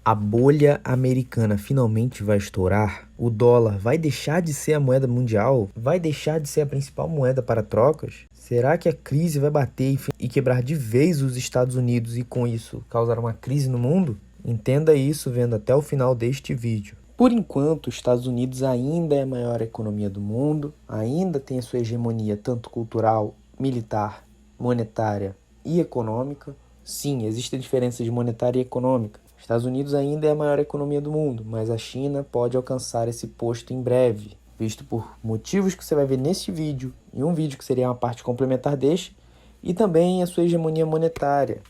A bolha americana finalmente vai estourar? O dólar vai deixar de ser a moeda mundial? Vai deixar de ser a principal moeda para trocas? Será que a crise vai bater e quebrar de vez os Estados Unidos e com isso causar uma crise no mundo? Entenda isso vendo até o final deste vídeo. Por enquanto, os Estados Unidos ainda é a maior economia do mundo, ainda tem a sua hegemonia tanto cultural, militar, monetária e econômica. Sim, existem diferenças de monetária e econômica. Estados Unidos ainda é a maior economia do mundo, mas a China pode alcançar esse posto em breve, visto por motivos que você vai ver neste vídeo, e um vídeo que seria uma parte complementar deste, e também a sua hegemonia monetária,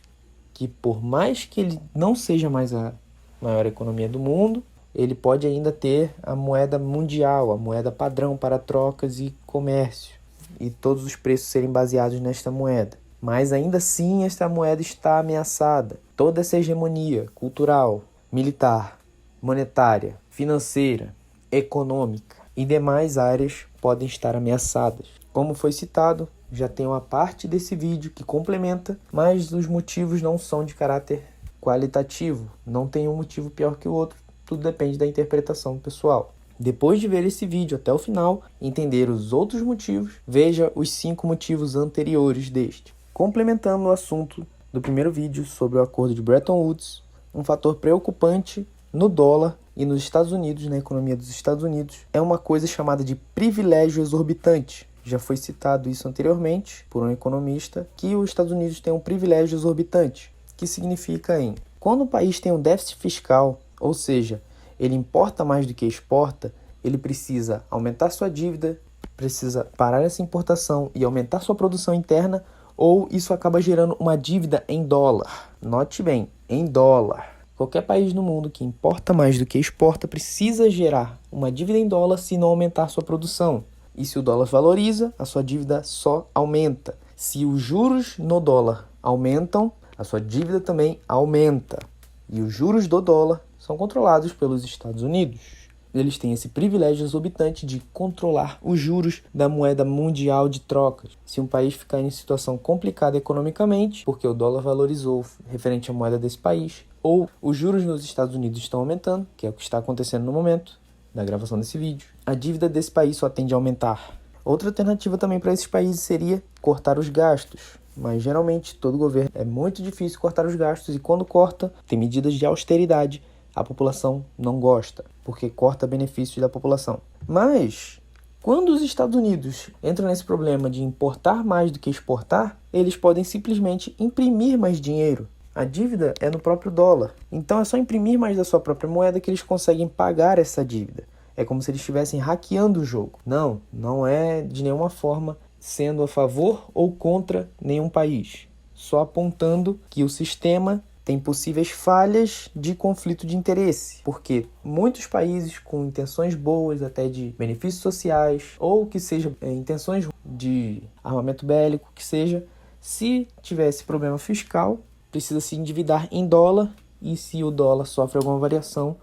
que por mais que ele não seja mais a maior economia do mundo, ele pode ainda ter a moeda mundial, a moeda padrão para trocas e comércio, e todos os preços serem baseados nesta moeda. Mas ainda assim esta moeda está ameaçada. Toda essa hegemonia cultural, militar, monetária, financeira, econômica e demais áreas podem estar ameaçadas. Como foi citado, já tem uma parte desse vídeo que complementa, mas os motivos não são de caráter qualitativo. Não tem um motivo pior que o outro, tudo depende da interpretação pessoal. Depois de ver esse vídeo até o final, entender os outros motivos, veja os 5 motivos anteriores deste. Complementando o assunto do primeiro vídeo sobre o acordo de Bretton Woods, um fator preocupante no dólar e nos Estados Unidos, na economia dos Estados Unidos, é uma coisa chamada de privilégio exorbitante. Já foi citado isso anteriormente por um economista, que os Estados Unidos têm um privilégio exorbitante, que significa quando o país tem um déficit fiscal, ou seja, ele importa mais do que exporta, ele precisa aumentar sua dívida, precisa parar essa importação e aumentar sua produção interna, ou isso acaba gerando uma dívida em dólar. Note bem, em dólar. Qualquer país no mundo que importa mais do que exporta precisa gerar uma dívida em dólar se não aumentar sua produção. E se o dólar valoriza, a sua dívida só aumenta. Se os juros no dólar aumentam, a sua dívida também aumenta. E os juros do dólar são controlados pelos Estados Unidos. Eles têm esse privilégio exorbitante de controlar os juros da moeda mundial de trocas. Se um país ficar em situação complicada economicamente, porque o dólar valorizou referente à moeda desse país, ou os juros nos Estados Unidos estão aumentando, que é o que está acontecendo no momento da gravação desse vídeo, a dívida desse país só tende a aumentar. Outra alternativa também para esses países seria cortar os gastos. Mas geralmente todo governo é muito difícil cortar os gastos e quando corta, tem medidas de austeridade. A população não gosta, porque corta benefícios da população. Mas, quando os Estados Unidos entram nesse problema de importar mais do que exportar, eles podem simplesmente imprimir mais dinheiro. A dívida é no próprio dólar. Então é só imprimir mais da sua própria moeda que eles conseguem pagar essa dívida. É como se eles estivessem hackeando o jogo. Não, não é de nenhuma forma sendo a favor ou contra nenhum país. Só apontando que o sistema tem possíveis falhas de conflito de interesse, porque muitos países com intenções boas, até de benefícios sociais, ou que seja intenções de armamento bélico, que seja, se tivesse problema fiscal, precisa se endividar em dólar, e se o dólar sofre alguma variação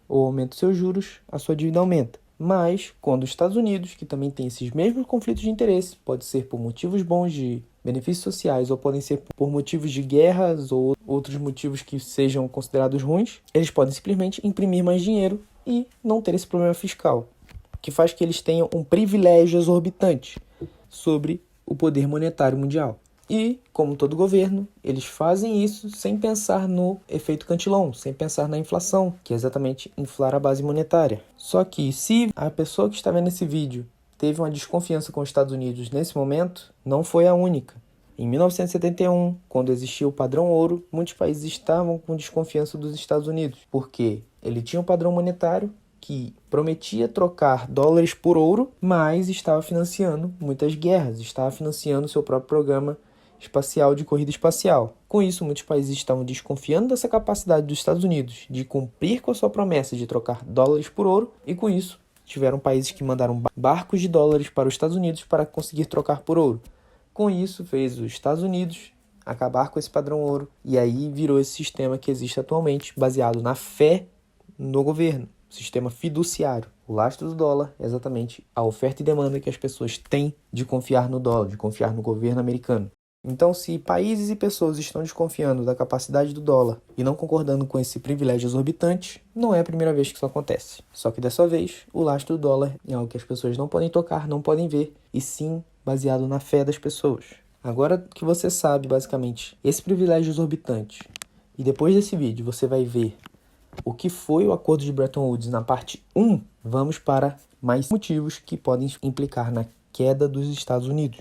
ou aumenta os seus juros, a sua dívida aumenta. Mas, quando os Estados Unidos, que também tem esses mesmos conflitos de interesse, pode ser por motivos bons de benefícios sociais ou podem ser por motivos de guerras ou outros motivos que sejam considerados ruins, eles podem simplesmente imprimir mais dinheiro e não ter esse problema fiscal, que faz que eles tenham um privilégio exorbitante sobre o poder monetário mundial. E, como todo governo, eles fazem isso sem pensar no efeito Cantillon, sem pensar na inflação, que é exatamente inflar a base monetária. Só que se a pessoa que está vendo esse vídeo teve uma desconfiança com os Estados Unidos nesse momento, não foi a única. Em 1971, quando existia o padrão ouro, muitos países estavam com desconfiança dos Estados Unidos, porque ele tinha um padrão monetário que prometia trocar dólares por ouro, mas estava financiando muitas guerras, estava financiando seu próprio programa espacial de corrida espacial. Com isso, muitos países estavam desconfiando dessa capacidade dos Estados Unidos de cumprir com a sua promessa de trocar dólares por ouro, e com isso, tiveram países que mandaram barcos de dólares para os Estados Unidos para conseguir trocar por ouro. Com isso, fez os Estados Unidos acabar com esse padrão ouro, e aí virou esse sistema que existe atualmente, baseado na fé no governo, sistema fiduciário. O lastro do dólar é exatamente a oferta e demanda que as pessoas têm de confiar no dólar, de confiar no governo americano. Então, se países e pessoas estão desconfiando da capacidade do dólar e não concordando com esse privilégio exorbitante, não é a primeira vez que isso acontece. Só que dessa vez, o lastro do dólar é algo que as pessoas não podem tocar, não podem ver, e sim baseado na fé das pessoas. Agora que você sabe, basicamente, esse privilégio exorbitante, e depois desse vídeo você vai ver o que foi o Acordo de Bretton Woods na parte 1, vamos para mais motivos que podem implicar na queda dos Estados Unidos.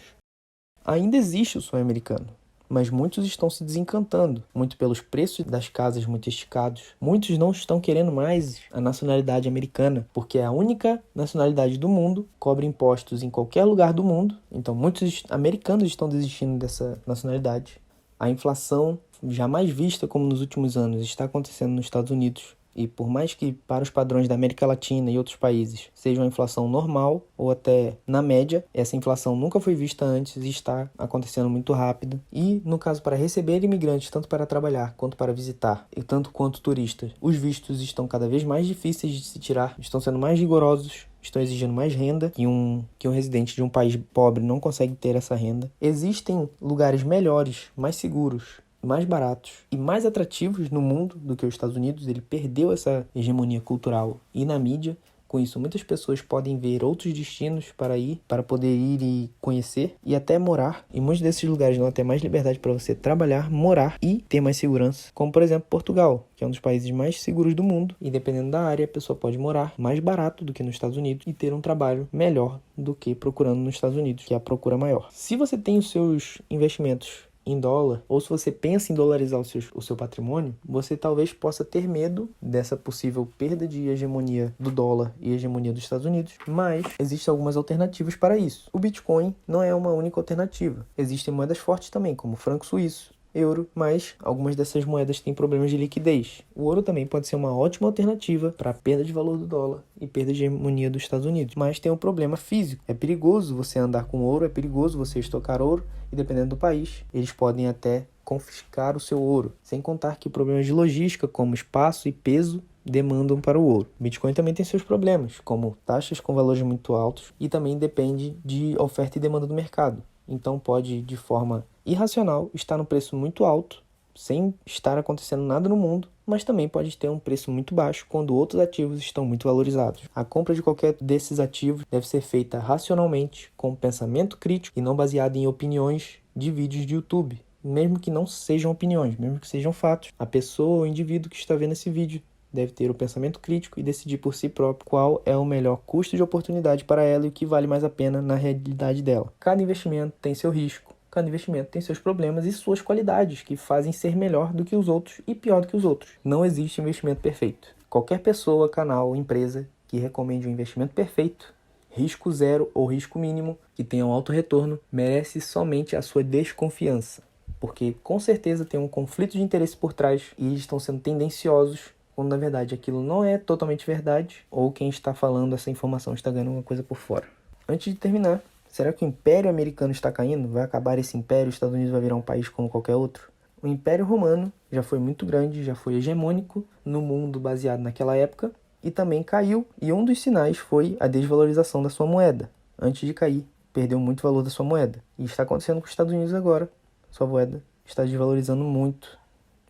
Ainda existe o sonho americano, mas muitos estão se desencantando, muito pelos preços das casas muito esticados. Muitos não estão querendo mais a nacionalidade americana, porque é a única nacionalidade do mundo, cobre impostos em qualquer lugar do mundo. Então muitos americanos estão desistindo dessa nacionalidade. A inflação, jamais vista como nos últimos anos, está acontecendo nos Estados Unidos. E por mais que para os padrões da América Latina e outros países seja uma inflação normal ou até na média, essa inflação nunca foi vista antes e está acontecendo muito rápido. E no caso para receber imigrantes, tanto para trabalhar quanto para visitar, e tanto quanto turistas, os vistos estão cada vez mais difíceis de se tirar, estão sendo mais rigorosos, estão exigindo mais renda que um residente de um país pobre não consegue ter essa renda. Existem lugares melhores, mais seguros, mais baratos e mais atrativos no mundo do que os Estados Unidos. Ele perdeu essa hegemonia cultural e na mídia. Com isso, muitas pessoas podem ver outros destinos para ir, para poder ir e conhecer e até morar. E muitos desses lugares dão até mais liberdade para você trabalhar, morar e ter mais segurança. Como, por exemplo, Portugal, que é um dos países mais seguros do mundo. E dependendo da área, a pessoa pode morar mais barato do que nos Estados Unidos e ter um trabalho melhor do que procurando nos Estados Unidos, que é a procura maior. Se você tem os seus investimentos em dólar, ou se você pensa em dolarizar o seu patrimônio, você talvez possa ter medo dessa possível perda de hegemonia do dólar e hegemonia dos Estados Unidos, mas existem algumas alternativas para isso. O Bitcoin não é uma única alternativa. Existem moedas fortes também, como o franco suíço, euro, mas algumas dessas moedas têm problemas de liquidez. O ouro também pode ser uma ótima alternativa para a perda de valor do dólar e perda de hegemonia dos Estados Unidos, mas tem um problema físico. É perigoso você andar com ouro, é perigoso você estocar ouro e dependendo do país, eles podem até confiscar o seu ouro, sem contar que problemas de logística como espaço e peso demandam para o ouro. Bitcoin também tem seus problemas, como taxas com valores muito altos e também depende de oferta e demanda do mercado. Então pode, de forma irracional, estar num preço muito alto, sem estar acontecendo nada no mundo, mas também pode ter um preço muito baixo quando outros ativos estão muito valorizados. A compra de qualquer desses ativos deve ser feita racionalmente, com pensamento crítico e não baseada em opiniões de vídeos de YouTube. Mesmo que não sejam opiniões, mesmo que sejam fatos, a pessoa ou o indivíduo que está vendo esse vídeo deve ter o pensamento crítico e decidir por si próprio qual é o melhor custo de oportunidade para ela e o que vale mais a pena na realidade dela. Cada investimento tem seu risco, cada investimento tem seus problemas e suas qualidades que fazem ser melhor do que os outros e pior do que os outros. Não existe investimento perfeito. Qualquer pessoa, canal, empresa que recomende um investimento perfeito, risco zero ou risco mínimo, que tenha um alto retorno, merece somente a sua desconfiança, porque com certeza tem um conflito de interesse por trás e eles estão sendo tendenciosos quando na verdade aquilo não é totalmente verdade, ou quem está falando essa informação está ganhando uma coisa por fora. Antes de terminar, será que o Império Americano está caindo? Vai acabar esse império e os Estados Unidos vai virar um país como qualquer outro? O Império Romano já foi muito grande, já foi hegemônico no mundo baseado naquela época e também caiu, e um dos sinais foi a desvalorização da sua moeda. Antes de cair, perdeu muito valor da sua moeda. E está acontecendo com os Estados Unidos agora. Sua moeda está desvalorizando muito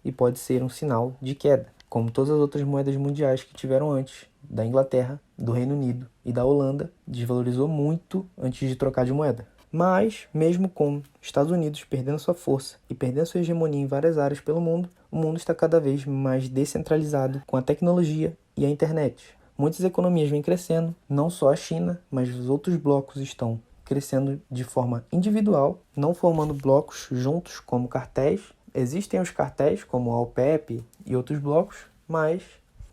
e pode ser um sinal de queda, como todas as outras moedas mundiais que tiveram antes, da Inglaterra, do Reino Unido e da Holanda, desvalorizou muito antes de trocar de moeda. Mas, mesmo com Estados Unidos perdendo sua força e perdendo sua hegemonia em várias áreas pelo mundo, o mundo está cada vez mais descentralizado com a tecnologia e a internet. Muitas economias vêm crescendo, não só a China, mas os outros blocos estão crescendo de forma individual, não formando blocos juntos como cartéis. Existem os cartéis, como a OPEP e outros blocos, mas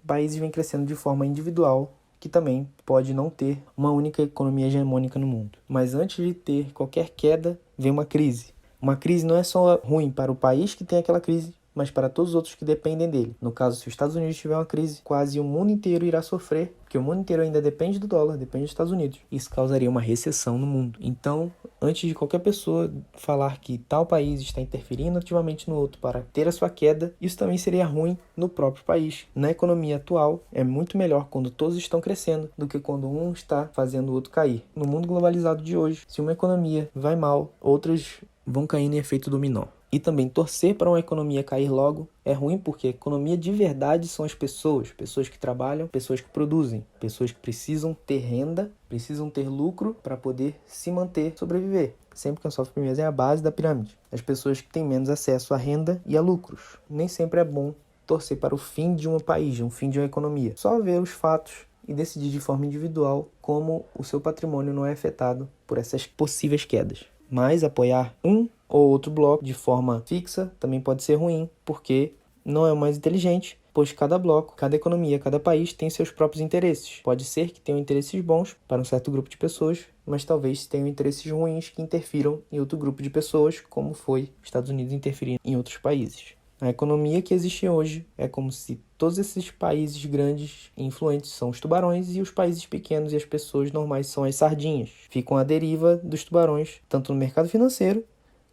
países vêm crescendo de forma individual, que também pode não ter uma única economia hegemônica no mundo. Mas antes de ter qualquer queda, vem uma crise. Uma crise não é só ruim para o país que tem aquela crise, mas para todos os outros que dependem dele. No caso, se os Estados Unidos tiver uma crise, quase o mundo inteiro irá sofrer, porque o mundo inteiro ainda depende do dólar, depende dos Estados Unidos. Isso causaria uma recessão no mundo. Então, antes de qualquer pessoa falar que tal país está interferindo ativamente no outro para ter a sua queda, isso também seria ruim no próprio país. Na economia atual, é muito melhor quando todos estão crescendo do que quando um está fazendo o outro cair. No mundo globalizado de hoje, se uma economia vai mal, outras vão caindo em efeito dominó. E também torcer para uma economia cair logo é ruim, porque a economia de verdade são as pessoas. Pessoas que trabalham, pessoas que produzem. Pessoas que precisam ter renda, precisam ter lucro para poder se manter, sobreviver. Sempre quem sofre primeiro é a base da pirâmide. As pessoas que têm menos acesso à renda e a lucros. Nem sempre é bom torcer para o fim de um país, um fim de uma economia. Só ver os fatos e decidir de forma individual como o seu patrimônio não é afetado por essas possíveis quedas. Mas apoiar um ou outro bloco de forma fixa também pode ser ruim, porque não é o mais inteligente, pois cada bloco, cada economia, cada país tem seus próprios interesses. Pode ser que tenham interesses bons para um certo grupo de pessoas, mas talvez tenham interesses ruins que interfiram em outro grupo de pessoas, como foi os Estados Unidos interferindo em outros países. A economia que existe hoje é como se todos esses países grandes e influentes são os tubarões e os países pequenos e as pessoas normais são as sardinhas. Ficam à deriva dos tubarões, tanto no mercado financeiro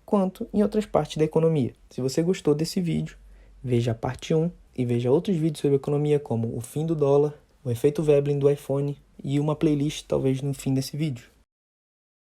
quanto em outras partes da economia. Se você gostou desse vídeo, veja a parte 1 e veja outros vídeos sobre economia, como o fim do dólar, o efeito Veblen do iPhone e uma playlist talvez no fim desse vídeo.